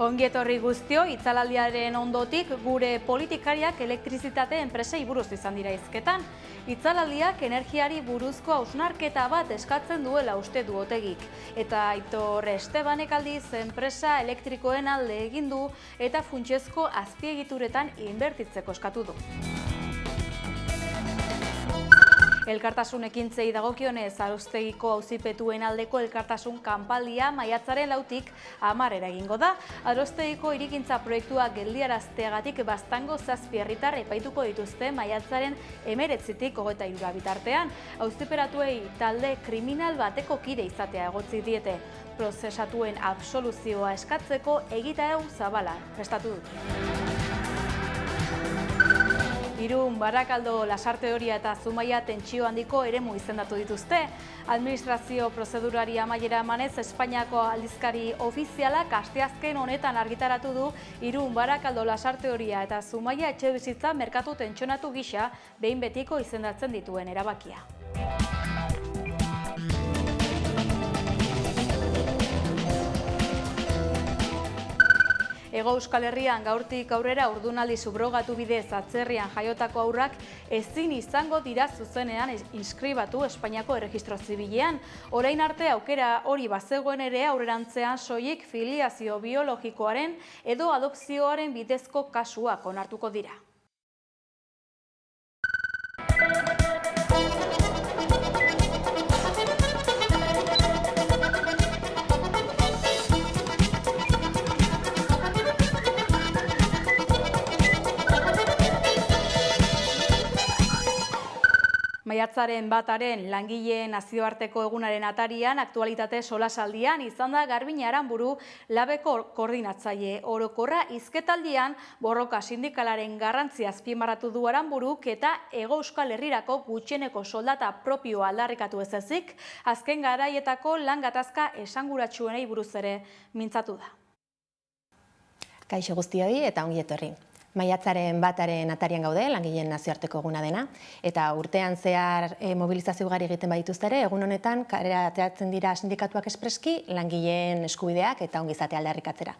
Ongi etorri guztio, itzalaldiaren ondotik gure politikariak elektrizitate enpresei buruz izan dira hizketan. Itzalaldiak energiari buruzko hausnarketa bat eskatzen duela uste du Otegik. Eta Aitor Estebanek aldiz enpresa elektrikoen alde egin du eta funtsezko azpiegituretan inbertitzeko eskatu du. Elkartasun ekintzei dagokionez, Aroztegiko auzipetuen aldeko elkartasun kanpaldia maiatzaren 4tik 10 egingo da. Aroztegiko hirigintza proiektua geldiarazteagatik Baztango 7 herritar epaituko dituzte maiatzaren 19tik 23 bitartean. Auziperatuei talde kriminal bateko kide izatea egotzi diete. Prozesatuen absoluzioa eskatzeko egitarau zabala prestatu dute. Irun, Barakaldo, Lasarte Oria eta Zumaia tentsio handiko eremu izendatu dituzte. Administrazio prozedurari amaiera emanez, Espainiako aldizkari ofizialak asteazken honetan argitaratu du Irun, Barakaldo, Lasarte Oria eta Zumaia etxebizitza merkatu tentsionatu gisa behin betiko izendatzen dituen erabakia. Hego Euskal Herrian gaurtik aurrera haurdunaldi subrogatu bidez atzerrian jaiotako haurrak ezin izango dira zuzenean inskribatu Espainiako erregistro zibilean. Orain arte aukera hori bazegoen ere aurrerantzean soilik filiazio biologikoaren edo adopzioaren bidezko kasuak onartuko dira. Maiatzaren 1aren langileen nazioarteko egunaren atarian, aktualitate solasaldian izan da Garbine Aranburu labeko koordinatzaile orokorra. Hizketaldian borroka sindikalaren garrantzia azpimarratu du Aranburuk eta Hego Euskal Herrirako gutxieneko soldata propioa aldarrikatu ez ezik, azken garaietako lan gatazka esanguratsuenei buruz ere mintzatu da. Kaixo guztioi eta ongi etorri. Maiatzaren 1aren atarian gaude, langileen nazioarteko eguna dena, eta urtean zehar mobilizazio ugari egiten badituzte ere, egun honetan kalera ateratzen dira sindikatuak espreski langileen eskubideak eta ongizatea aldarrikatzera.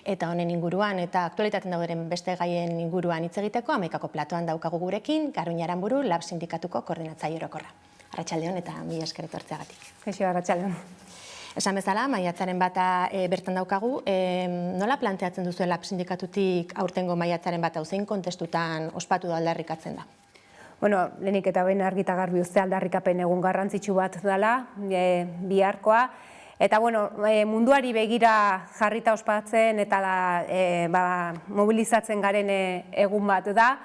Eta honen inguruan eta aktualitaten dauderen beste gaien inguruan hitz egiteko, 11ko platoan daukagu gurekin, Garbine Aranburu lab sindikatuko koordinatzaile orokorra. Arratsaldeon eta mila esker etortzeagatik. Kaixo, arratsaldeon. Esan bezala, maiatzaren 1 bertan daukagu, nola planteatzen duzu lab sindikatutik aurtengo maiatzaren 1 zein kontestutan ospatu da aldarrikatzen da? Bueno, lehenik eta behin argi eta garbi uste aldarrikapen egun garrantzitsu bat dela, biharkoa. Eta bueno, munduari begira jarrita ospatzen eta mobilizatzen garen egun bat da.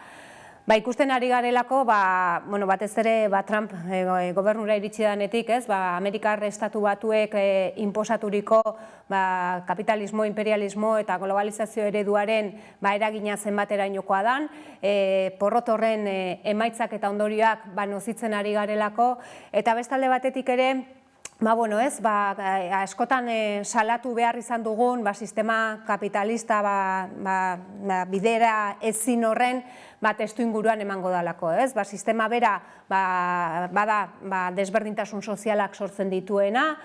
Ikusten ari garelako, batez ere Trump gobernura iritsi danetik, Amerikar Estatu Batuek inposaturiko kapitalismo, imperialismo eta globalizazio ereduaren eragina zenbaterainokoa dan, porrot horren emaitzak eta ondorioak nozitzen ari garelako, eta bestalde batetik ere, askotan salatu behar izan dugun sistema kapitalista bidera ezin horren testu inguruan emango dalako. Sistema bera bada desberdintasun sozialak sortzen dituena,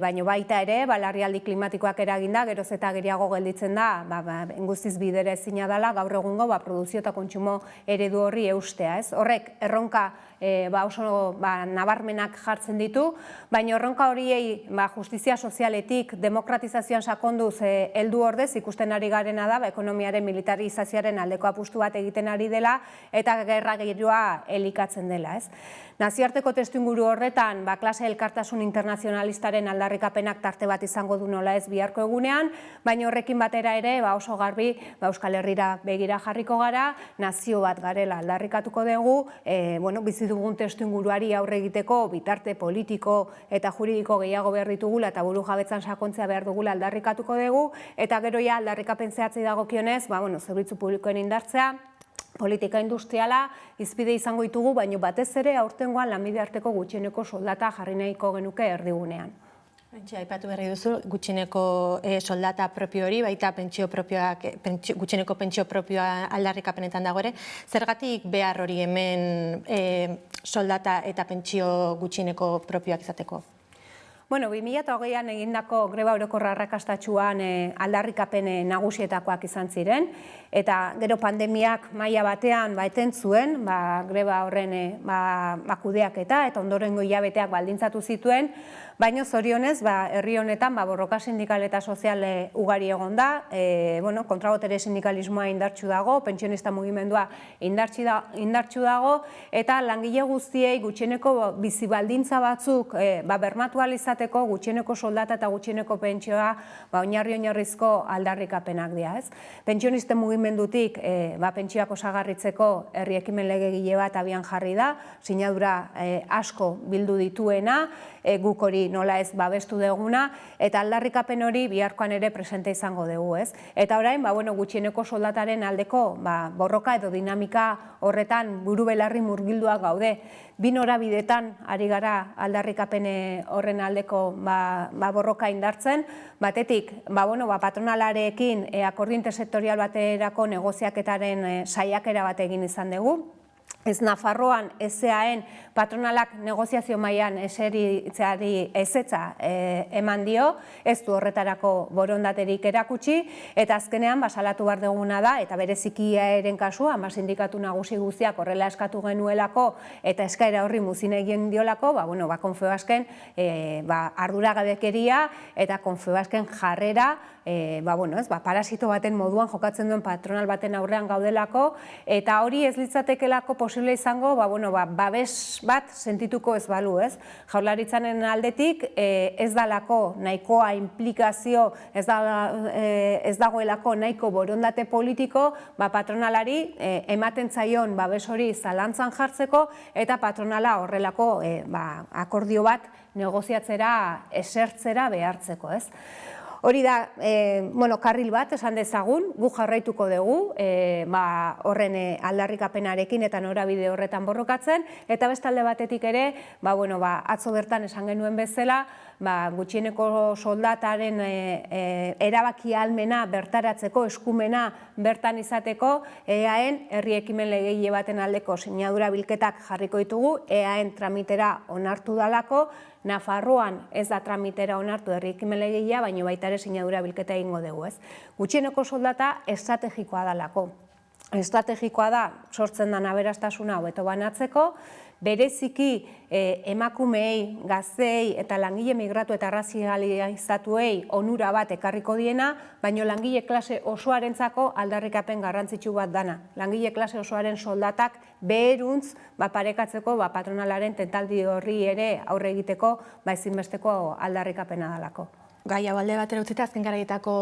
baina baita ere, larrialdi klimatikoak eraginda, geroz eta gehiago gelditzen da, guztiz bidera ezina dela, gaur egungo produzio eta kontsumo eredu horri eustea. Horrek erronka oso nabarmenak jartzen ditu, baina erronka horiei justizia sozialetik, demokratizazioan sakonduz heldu ordez ikusten ari garena da, ekonomiaren militarizazioaren aldeko apustu bat egiten ari dela eta gerra giroa elikatzen dela. Nazioarteko testuinguru horretan, klase elkartasun internazionalistaren aldarrikapenak tarte bat izango du nola ez biharko egunean, baina horrekin batera ere oso garbi Euskal Herrira begira jarriko gara, nazio bat garela aldarrikatuko dugu, bizi dugun testuinguruari aurre egiteko bitarte politiko eta juridiko gehiago behar ditugula eta buru jabetzan sakontzea behar dugula aldarrikatuko dugu, eta gero aldarrikapen zehatzei dagokionez, zerbitzu publikoen indartzea, politika industriala hizpide izango ditugu, baina batez ere aurtengoan lanbide arteko gutxieneko soldata jarri nahiko genuke erdigunean. Aipatu berri duzu, gutxieneko soldata propio hori, baita gutxieneko pentsio propioa aldarrikapenetan dago ere, zergatik behar hori hemen soldata eta pentsio gutxieneko propioak izateko? Bueno, 2020an egindako greba orokorra arrakastatsuan aldarrikapen nagusietakoak izan ziren, eta gero pandemiak maila batean eten zuen, greba horren kudeaketa eta ondorengo hilabeteak baldintzatu zituen, baina zorionez, herri honetan borroka sindikal eta sozial ugari egon da, kontrabotere sindikalismoa indartsu dago, pentsionista mugimendua indartsu dago, eta langile guztiei gutxieneko bizi baldintza batzuk bermatu ahal izateko gutxieneko soldata eta gutxieneko pentsioa oinarrizko aldarrikapenak dira. Pentsionisten mugimendutik pentsioak osagarritzeko herri ekimen legegile bat abian jarri da, sinadura asko bildu dituena, guk hori nola ez babestu duguna, eta aldarrikapen hori biharkoan ere presente izango dugu. Eta orain, gutxieneko soldataren aldeko borroka edo dinamika horretan buru belarri murgilduak gaude. Bi norabidetan ari gara aldarrikapen horren aldeko borroka indartzen. Batetik, patronalarekin akordio intersektorial baterako negoziaketaren saiakera bat egin izan dugu. Ez Nafarroan, ez EAEn patronalak negoziazio mailan eseritzeari ezetza eman dio, ez du horretarako borondaterik erakutsi, eta azkenean salatu behar duguna da, eta bereziki EAEren kasua, sindikatu nagusi guztiak horrela eskatu genuelako, eta eskaera horri muzin egin diolako, Confebasken arduragabekeria eta Confebasken jarrera, parasito baten moduan jokatzen duen patronal baten aurrean gaudelako, eta hori ez litzatekelako posible izango, babes bat sentituko ez balu, Jaurlaritzaren aldetik ez dalako nahikoa implikazio, ez dagoelako nahiko borondate politiko, patronalari ematen zaion babes hori zalantzan jartzeko, eta patronala horrelako akordio bat negoziatzera, esertzera behartzeko, Hori da, karril bat esan dezagun, gu jarraituko dugu, horren aldarrikapenarekin eta norabide horretan borrokatzen, eta bestalde batetik ere, atzo bertan esan genuen bezala, gutxieneko soldataren erabaki ahalmena bertaratzeko, eskumena bertan izateko, EAEn herri ekimen legegile baten aldeko sinadura bilketak jarriko ditugu, EAEn tramitera onartu dalako, Nafarroan ez da tramitera onartu herri ekimen legegilea, baina baita ere sinadura bilketa egingo dugu. Gutxieneko soldata estrategikoa dalako. Estrategikoa da sortzen den aberastasuna hobeto banatzeko, bereziki emakumeei, gazteei eta langile migratu eta arrazializatuei onura bat ekarriko diena, baina langile klase osoarentzako aldarrikapen garrantzitsu bat dana. Langile klase osoaren soldatak beheruntz parekatzeko patronalaren tentaldi horri ere aurre egiteko ezinbesteko aldarrikapena dalako. Gai hau alde batera utzita, azken garaietako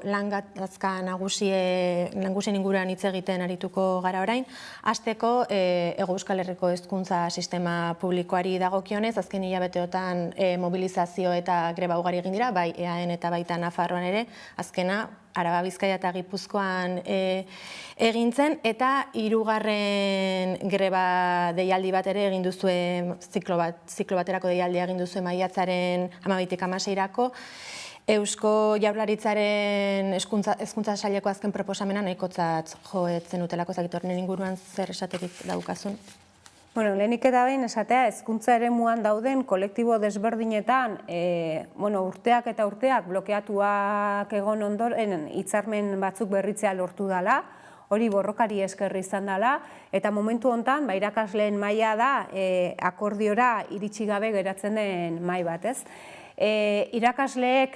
lan gatazka nagusien inguruan hitz egiten arituko gara orain. Hasteko, Hego Euskal Herriko hezkuntza sistema publikoari dagokionez, azken hilabeteotan mobilizazio eta greba ugari egin dira, bai EAEn eta baita Nafarroan ere, azkena Araba, Bizkaia eta Gipuzkoan egin zen, eta hirugarren greba deialdi bat ere egin duzue, ziklo baterako deialdia egin duzue maiatzaren 12tik 16irako. Eusko Jaurlaritzaren hezkuntza saileko azken proposamena nahikotzat joetzen utelako, zagitorren inguruan zer esaterik daukazun? Lehenik eta behin esatea, hezkuntza eremuan dauden kolektibo desberdinetan urteak eta urteak blokeatuak egon ondoren hitzarmen batzuk berritzea lortu dela, hori borrokari esker izan dela, eta momentu honetan irakasleen maila da akordiora iritsi gabe geratzen den mahai bat, Irakasleek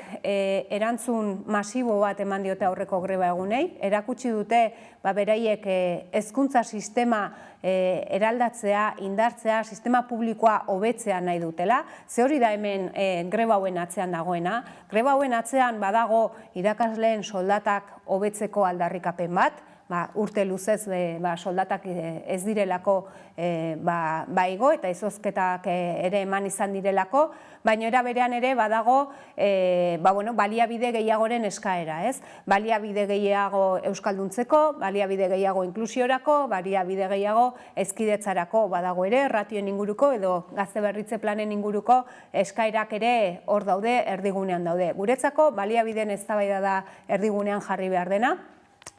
erantzun masibo bat eman diote aurreko greba egunei, erakutsi dute beraiek hezkuntza sistema eraldatzea, indartzea, sistema publikoa hobetzea nahi dutela, ze hori da hemen greba hauen atzean dagoena. Greba hauen atzean badago irakasleen soldatak hobetzeko aldarrikapen bat, urte luzez soldatak ez direlako igo eta izozketak ere eman izan direlako, baina era berean ere badago baliabide gehiagoren eskaera, baliabide gehiago euskalduntzeko, baliabide gehiago inklusiorako, baliabide gehiago hezkidetzarako badago ere, ratioen inguruko edo gazte berritze planen inguruko eskaerak ere hor daude, erdigunean daude. Guretzako baliabideen eztabaida da erdigunean jarri behar dena,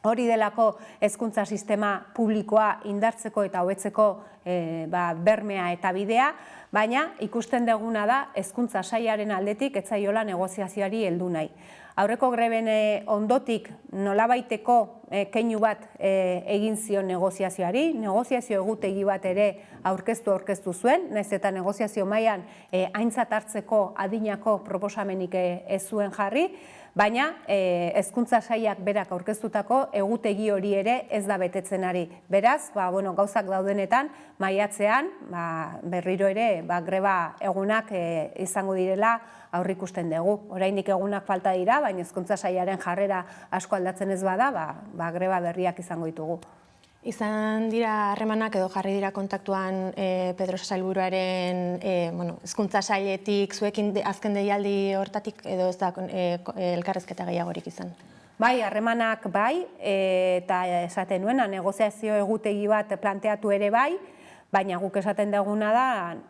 Hori delako hezkuntza sistema publikoa indartzeko eta hobetzeko bermea eta bidea, baina ikusten duguna da hezkuntza sailaren aldetik ez zaiola negoziazioari heldu nahi. Aurreko greben ondotik nolabaiteko keinu bat egin zion negoziazioari, negoziazio egutegi bat ere aurkeztu zuen, nahiz eta negoziazio mailan aintzat hartzeko adinako proposamenik ez zuen jarri, baina hezkuntza sailak berak aurkeztutako egutegi hori ere ez da betetzen ari. Beraz, gauzak daudenetan, maiatzean berriro ere greba egunak izango direla aurrikusten dugu. Oraindik egunak falta dira, baina hezkuntza sailaren jarrera asko aldatzen ez bada, greba berriak izango ditugu. Izan dira harremanak edo jarri dira kontaktuan Pedrosa sailburuaren hezkuntza sailetik zuekin azken deialdi hortatik edo ez da elkarrizketa gehiagorik izan? Bai, harremanak bai, eta esaten nuena negoziazio egutegi bat planteatu ere bai, baina guk esaten duguna da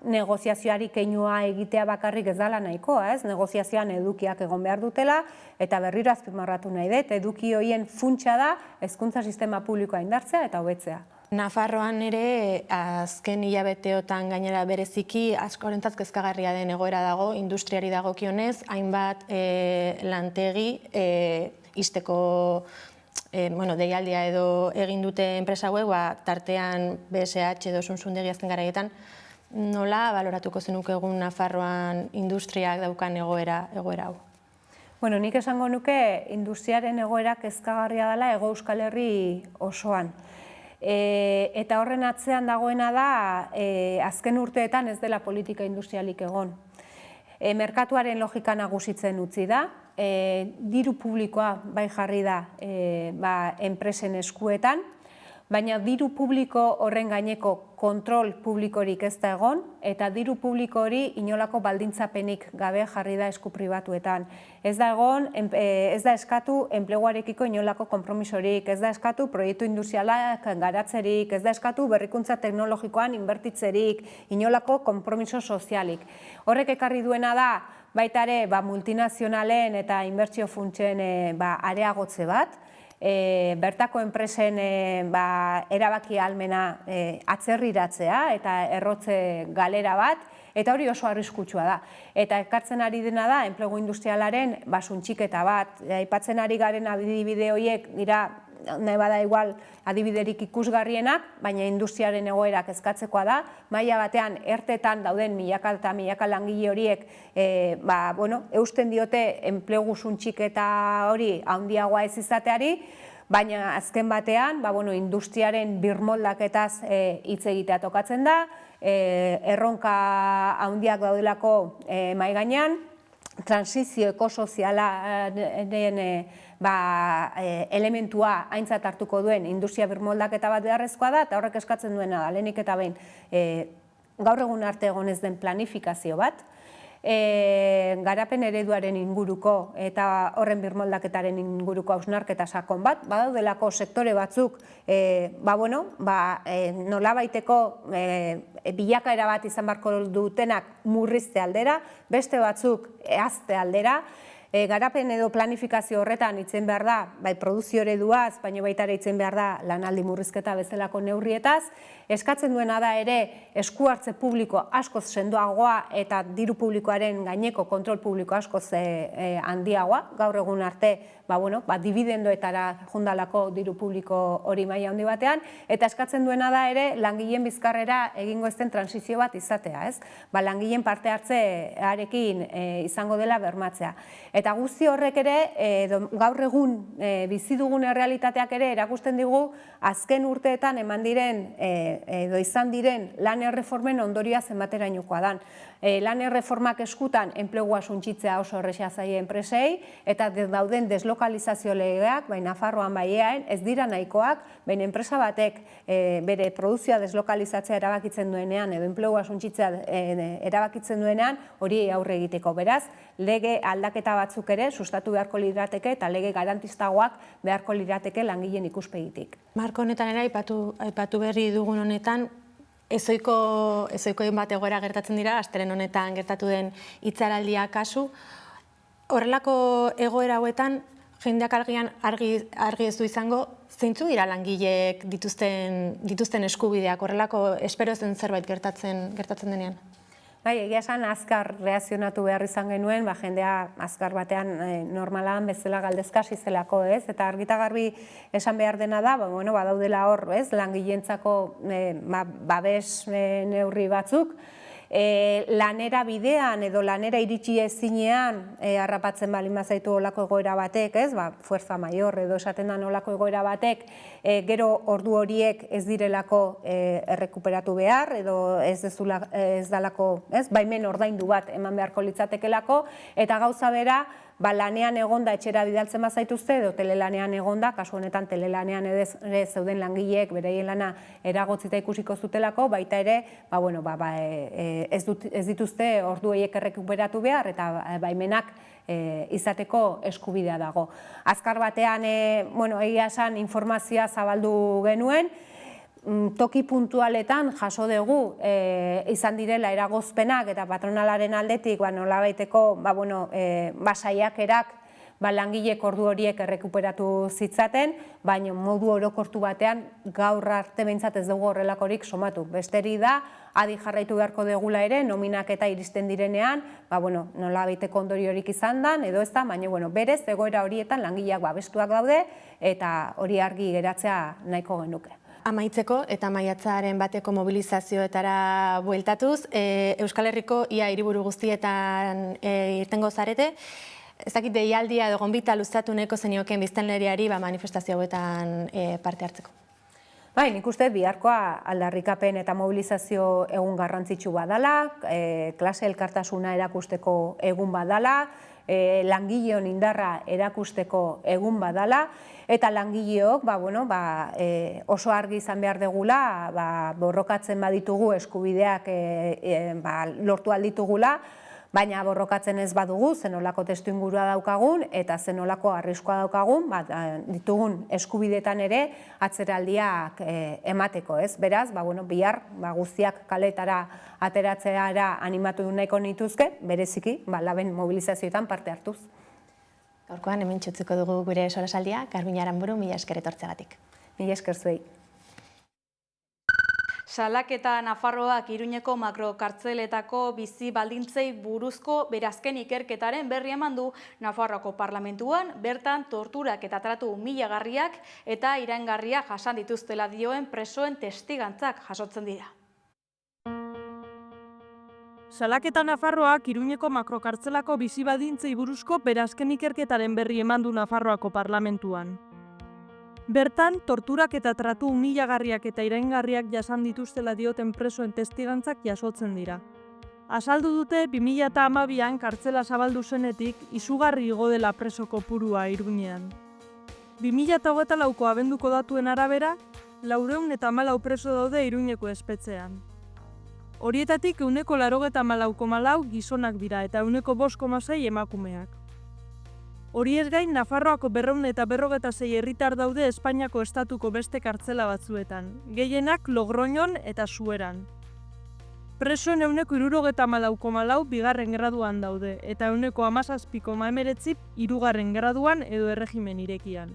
negoziazioari keinua egitea bakarrik ez dela nahikoa, ez? Negoziazioan edukiak egon behar dutela, eta berriro azpimarratu nahi dut, eduki horien funtsa da hezkuntza sistema publikoa indartzea eta hobetzea. Nafarroan ere azken hilabeteotan gainera bereziki askorentzat kezkagarria den egoera dago, industriari dagokionez, hainbat lantegi ixteko deialdia edo egin dute enpresa hauek, tartean BSH edo Suntsundegi azken garaietan, nola baloratuko zenuke egun Nafarroan industriak daukan egoera hau? Nik esango nuke industriaren egoera kezkagarria dela Hego Euskal Herri osoan. Eta horren atzean dagoena da, azken urteetan ez dela politika industrialik egon. Merkatuaren logika nagusitzen utzi da, diru publikoa bai jarri da enpresen eskuetan, baina diru publiko horren gaineko kontrol publikorik ez da egon, eta diru publiko hori inolako baldintzapenik gabe jarri da esku pribatuetan. Ez da egon, ez da eskatu enpleguarekiko inolako konpromisorik, ez da eskatu proiektu industrialak garatzerik, ez da eskatu berrikuntza teknologikoan inbertitzerik, inolako konpromiso sozialik. Horrek ekarri duena da, baita ere multinazionalen eta inbertsio funtsen areagotze bat, bertako enpresen erabaki ahalmena atzerriratzea eta errotze galera bat, eta hori oso arriskutsua da. Eta ekartzen ari dena da, enplegu industrialaren suntxiketa bat, aipatzen ari garen adibide horiek dira, nahi bada igual adibiderik ikusgarrienak, baina industriaren egoerak kezkatzekoa da, maila batean ertetan dauden milaka eta milaka langile horiek eusten diote enplegu suntxiketa hori handiagoa ez izateari, baina azken batean industriaren birmoldaketaz hitz egitea tokatzen da, erronka handiak daudelako mahai gainean, transizio ekosozialaren elementua aintzat hartuko duen industria birmoldaketa bat beharrezkoa da, eta horrek eskatzen duena da, lehenik eta behin gaur egun arte egon ez den planifikazio bat, garapen ereduaren inguruko eta horren birmoldaketaren inguruko hausnarketa sakon bat, badaudelako sektore batzuk nolabaiteko bilakaera bat izan beharko dutenak murrizte aldera, beste batzuk ehazte aldera, garapen edo planifikazio horretan itzen behar da, produzio ereduaz, baina baita ere itzen behar da lanaldi murrizketa bezalako neurrietaz, eskatzen duena da ere esku hartze publiko askoz sendoagoa eta diru publikoaren gaineko kontrol publiko askoz handiagoa, gaur egun arte dividendoetara jundalako diru publiko hori maila handi batean, eta eskatzen duena da ere langileen bizkarrera egingo ezten transizio bat izatea, ez? Langileen parte hartzearekin izango dela bermatzea. Eta guzti horrek ere, gaur egun bizi dugun errealitateak ere erakusten digu azken urteetan eman diren edo izan diren lan erreformen ondorioa zenbaterainokoa dan. Lan erreformak eskutan enplegua suntsitzea oso erresa zaie enpresei, eta dauden deslokalizazio legeak, Nafarroan eaen, ez dira nahikoak, enpresa batek bere produzioa deslokalizatzea erabakitzen duenean, edo enplegua suntsitzea erabakitzen duenean, hori aurre egiteko. Beraz, lege aldaketa batzuk ere sustatu beharko lirateke eta lege garantistagoak beharko lirateke langileen ikuspegitik. Marko honetan ere, aipatu berri dugun honetan, ezoikoen bat egoera gertatzen dira, astelen honetan gertatu den hitzaraldia kasu. Horrelako egoera hauetan, jendeak argi ez du izango, zeintzu dira langileek dituzten eskubideak, horrelako espero zen zerbait gertatzen denean? Bai, egia esan azkar reakzionatu behar izan genuen, jendea azkar batean normalan bezala galdezkasi zelako, ez? Eta argita garbi esan behar dena da, badaudela hor, ez? Langileentzako babes neurri batzuk, lanera bidean edo lanera iritsi ezinean harrapatzen baldin bazaitu olako egoera batek, ez? Fuerza mayor edo esaten da olako egoera batek, gero ordu horiek ez direlako errekuperatu behar edo ez dalako, ez? Baimen ordaindu bat eman beharko litzatekelako, eta gauza bera, lanean egonda etxera bidaltzen bazaituzte edo telelanean egonda, kasu honetan telelanean ere zeuden langileek bereien lana eragotzita ikusiko zutelako, baita ere, ez dituzte ordu horiek errekuperatu behar eta baimenak izateko eskubidea dago. Azkar batean, egia esan informazioa zabaldu genuen, toki puntualetan jaso dugu izan direla eragozpenak eta patronalaren aldetik nolabaiteko saiakerak langilek ordu horiek errekuperatu zitzaten, baina modu orokortu batean gaur arte behintzat ez dugu horrelakorik somatu. Besteri da, adi jarraitu beharko degula ere, nominak eta iristen direnean, nolabaiteko ondoriorik izan dan, edo ez da, baina berez egoera horietan langileak babestuak daude eta hori argi geratzea nahiko genuke. Amaitzeko eta maiatzaren bateko mobilizazioetara bueltatuz, Euskal Herriko ia hiriburu guztietan irtengo zarete, ez dakit deialdia edo gonbita luzatu nahiko zenioken biztanleriari manifestazio hauetan parte hartzeko. Bai, nik uste biharkoa aldarrikapen eta mobilizazio egun garrantzitsu badala, klase elkartasuna erakusteko egun badala, langileon indarra erakusteko egun badala, eta langileok oso argi izan behar degula, borrokatzen baditugu eskubideak lortu alditugula, baina borrokatzen ez badugu, zenolako testu ingurua daukagun eta zenolako arriskoa daukagun, ditugun eskubidetan ere atzeraldiak emateko, ez? Beraz, bihar guztiak kaletara ateratzeara animatu nahiko nituzke, bereziki, laben mobilizazioetan parte hartuz. Gaurkoan hemen txutziko dugu gure solasaldia, Garbiñe Aranburu, mila esker etortzeagatik. Mila esker zuei. Salaketa Nafarroak Iruñeko makrokartzeletako bizi baldintzei buruzko berazken ikerketaren berri eman du Nafarroako parlamentuan, bertan torturak eta tratu humilagarriak eta iraingarriak jasan dituztela dioen presoen testigantzak jasotzen dira. Salaketa Nafarroak Iruñeko makrokartzelako bizi baldintzei buruzko berazken ikerketaren berri eman du Nafarroako parlamentuan. Bertan, torturak eta tratu humilagarriak eta iraingarriak jasan dituztela dioten presoen testigantzak jasotzen dira. Azaldu dute 2012an kartzela zabaldu zenetik izugarri igo dela preso kopurua Iruñean. 2024ko abenduko datuen arabera, 414 preso daude Iruñeko espetxean. Horietatik 84,4 gizonak dira eta 5,6 emakumeak. Horiez gain, Nafarroako 256 herritar daude Espainiako estatuko beste kartzela batzuetan, gehienak Logroñon eta Zueran. Presoen 74,4 bigarren graduan daude, eta 17,19 hirugarren graduan edo erregimen irekian.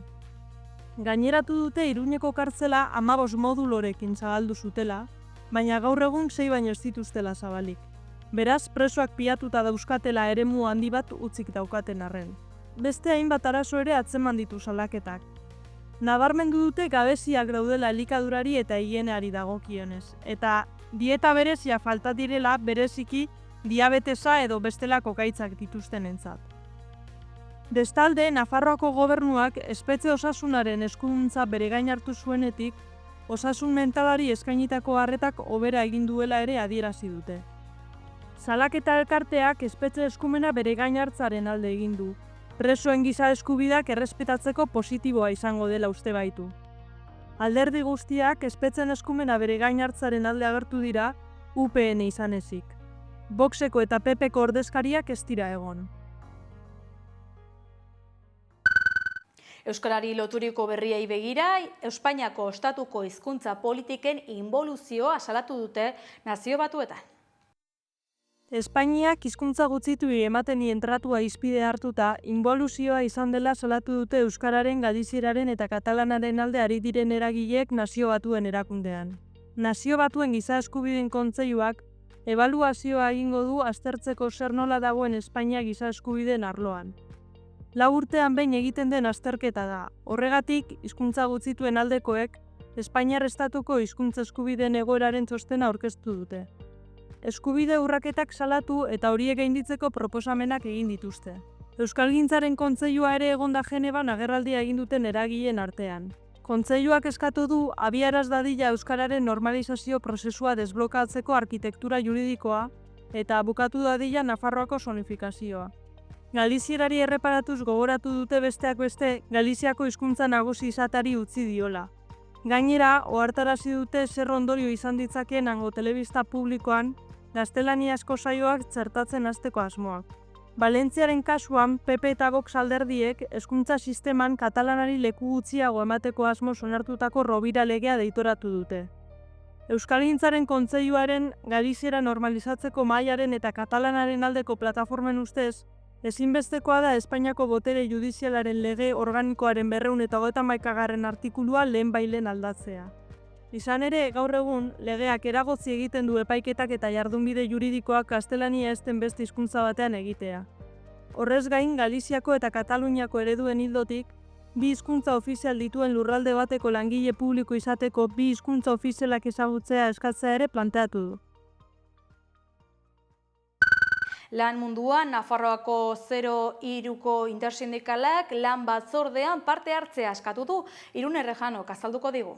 Gaineratu dute Iruñeko kartzela 15 modulorekin zabaldu zutela, baina gaur egun 6 baino ez dituztela zabalik. Beraz, presoak pilatuta dauzkatela eremu handi bat utzik daukaten arren. Beste hainbat arazo ere atzeman ditu salaketak. Nabarmendu dute gabeziak daudela elikadurari eta higieneari dagokionez, eta dieta berezia falta direla bereziki diabetesa edo bestelako gaitzak dituztenentzat. Bestalde, Nafarroako gobernuak espetxe osasunaren eskuduntza bere gain hartu zuenetik, osasun mentalari eskainitako arretak hobera egin duela ere adierazi dute. Salaketa elkarteak espetxe eskumena bere gain hartzaren alde egin du, presoen giza eskubideak errespetatzeko positiboa izango dela uste baitu. Alderdi guztiak espetxen eskumena bere gain hartzaren alde agertu dira, UPN izan ezik. Voxeko eta PPko ordezkariak ez dira egon. Euskarari loturiko berriei begira, Espainiako estatuko hizkuntza politiken inboluzioa salatu dute Nazio Batuetan. Espainiak hizkuntza gutxituei ematen dien tratua hizpide hartuta, inboluzioa izan dela salatu dute euskararen, galizieraren eta katalanaren alde ari diren eragileek Nazio Batuen erakundean. Nazio Batuen Giza Eskubideen Kontseiluak ebaluazioa egingo du aztertzeko zer nola dagoen Espainia giza eskubideen arloan. 4 urtean behin egiten den azterketa da. Horregatik, hizkuntza gutxituen aldekoek Espainiar estatuko hizkuntza eskubideen egoeraren txostena aurkeztu dute. Eskubide urraketak salatu eta horiek gainditzeko proposamenak egin dituzte. Euskalgintzaren Kontseilua ere egonda Geneban agerraldia egin duten eragileen artean. Kontseiluak eskatu du abiaraz dadila euskararen normalizazio prozesua desblokatzeko arkitektura juridikoa eta bukatu dadila Nafarroako zonifikazioa. Galizierari erreparatuz gogoratu dute besteak beste Galiziako hizkuntza nagusi izatari utzi diola. Gainera, ohartarazi dute zer ondorio izan ditzakeen hango telebista publikoan gaztelaniazko saioak txertatzen hasteko asmoak. Valentziaren kasuan, PP eta Vox alderdiek hezkuntza sisteman katalanari leku gutxiago emateko asmoz onartutako Rovira legea deitoratu dute. Euskalgintzaren Kontseiluaren Galiziera normalizatzeko mahaiaren eta katalanaren aldeko plataformen ustez, ezinbestekoa da Espainiako botere judizialaren lege organikoaren 231. artikulua lehenbailehen aldatzea. Izan ere, gaur egun, legeak eragotzi egiten du epaiketak eta jardunbide juridikoak gaztelania ezten beste hizkuntza batean egitea. Horrez gain, Galiziako eta Kataluniako ereduen ildotik, 2 hizkuntza ofizial dituen lurralde bateko langile publiko izateko 2 hizkuntza ofizialak ezagutzea eskatzea ere planteatu du. Lan munduan, Nafarroako 03ko intersindikalak lan batzordean parte hartzea eskatu du. Irune Errejanok azalduko digu.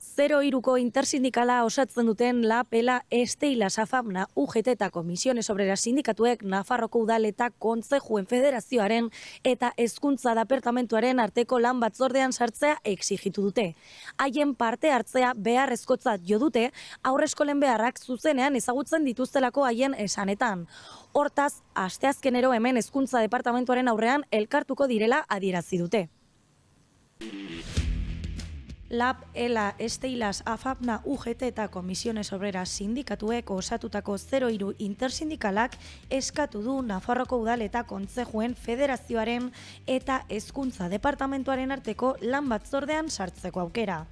03ko intersindikala osatzen duten LAB, ELA, Esteila, SAFAMNA, UGT eta Comisiones Obreras sindikatuek Nafarroko udal eta Kontsejuen Federazioaren eta Hezkuntza Departamentuaren arteko lan batzordean sartzea exigitu dute. Haien parte hartzea beharrezkotzat jo dute, haurreskolen beharrak zuzenean ezagutzen dituztelako haien esanetan. Hortaz, asteazkenero hemen Hezkuntza Departamentuaren aurrean elkartuko direla adierazi dute. LAB, ELA, Esteilas, AFAPNA, UGT eta Comisiones Obreras sindikatuek osatutako 03 intersindikalak eskatu du Nafarroko udal eta Kontsejuen Federazioaren eta Hezkuntza Departamentuaren arteko lan batzordean sartzeko aukera.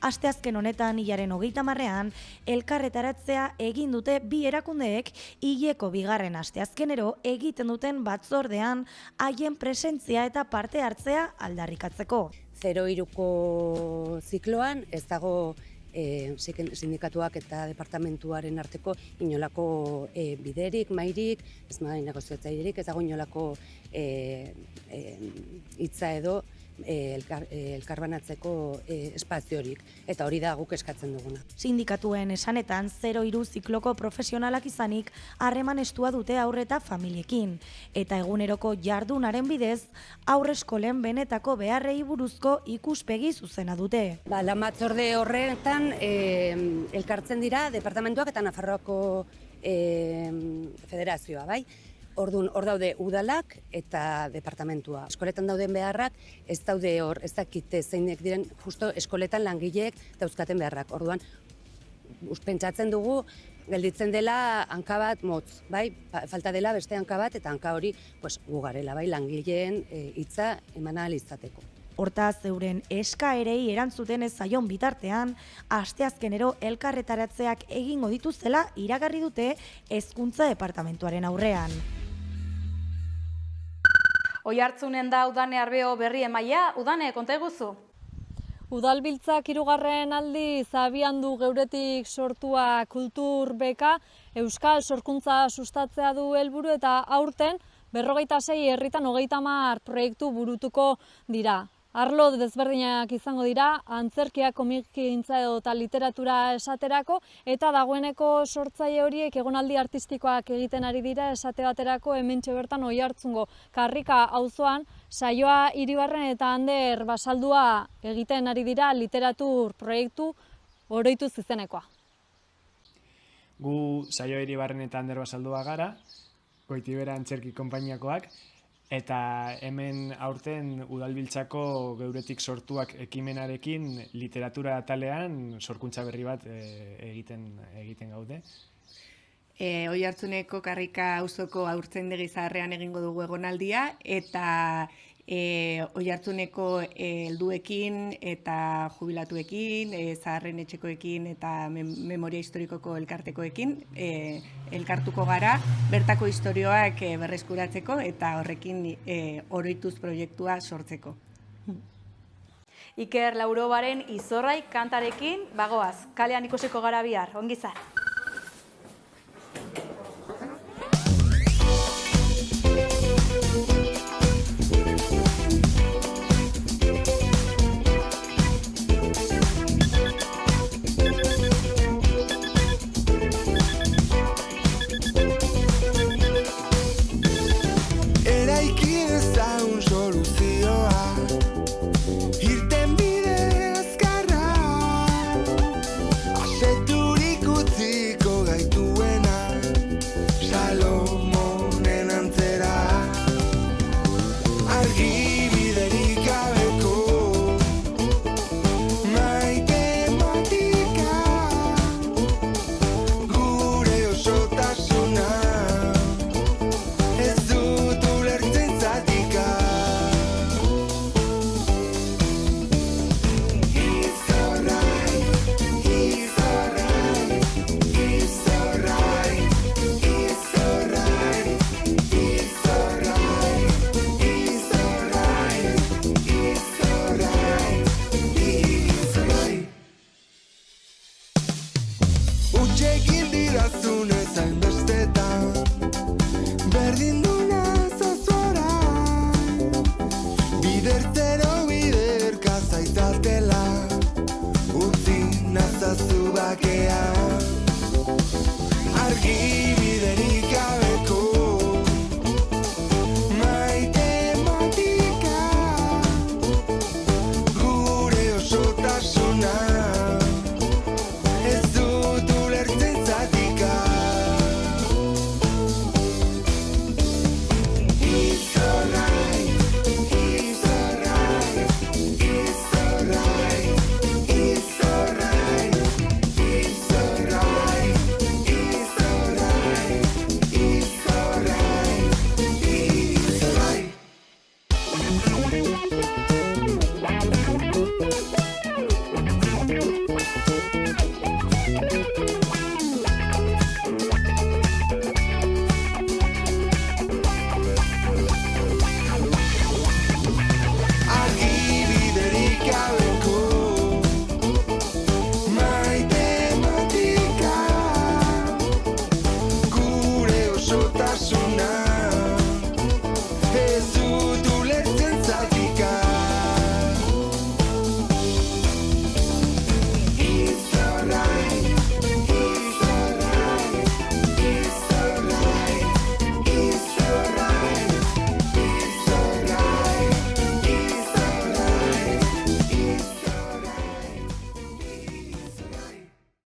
Asteazken honetan, hilaren 30ean, elkarretaratzea egin dute bi erakundeek hileko 2. asteazkenero egiten duten batzordean haien presentzia eta parte hartzea aldarrikatzeko. 03ko zikloan ez dago sindikatuak eta departamentuaren arteko inolako biderik, mairik, ez negoziatzailerik, ez dago inolako hitza edo elkarbanatzeko espaziorik, eta hori da guk eskatzen duguna. Sindikatuen esanetan 03 zikloko profesionalak izanik harreman estua dute haur eta familiekin, eta eguneroko jardunaren bidez haurreskolen benetako beharrei buruzko ikuspegi zuzena dute. Lan batzorde horretan elkartzen dira departamentuak eta Nafarroako federazioa, bai? Orduan, hor daude udalak eta departamentua. Eskoletan dauden beharrak ez daude hor, ez dakite zeinek diren justo eskoletan langileek dauzkaten beharrak. Orduan, pentsatzen dugu gelditzen dela hanka bat motz, bai? Falta dela beste hanka bat eta hanka hori gu garela, bai? Langileen hitza eman ahal izateko. Hortaz, euren eskaerei erantzuten ez zaion bitartean, asteazkenero elkarretaratzeak egingo dituztela iragarri dute Hezkuntza Departamentuaren aurrean. Oihartzunen da Udane Arbeo berri emaia, Udane, konta eguzu? Udalbiltzak 3. aldiz abian du geuretik sortua kultur beka, euskal sorkuntza sustatzea du helburu eta aurten 46 herritan 30 proiektu burutuko dira. Arlo desberdinak izango dira, antzerkia, komikigintza eta literatura esaterako, eta dagoeneko sortzaile horiek egonaldi artistikoak egiten ari dira esate baterako hementxe bertan Oihartzungo Karrika auzoan saioa Iribarren eta Ander Basaldua egiten ari dira literatur proiektu oroituz izenekoa. Gu saioa Iribarren eta Ander Basaldua gara, Goitibera Antzerki konpainiakoak, eta hemen aurten Udalbiltzako geuretik sortuak ekimenarekin literatura atalean sorkuntza berri bat egiten gaude. Oiartzuneko Karrika auzoko haurtzaindegi zaharrean egingo dugu egonaldia, eta Oiartzuneko helduekin eta jubilatuekin, zaharren etxekoekin eta memoria historikoko elkartekoekin elkartuko gara bertako istorioak berreskuratzeko eta horrekin oroituz proiektua sortzeko. Iker Laurobaren Izorrai kantarekin bagoaz, kalean ikusiko gara bihar, ongi izan.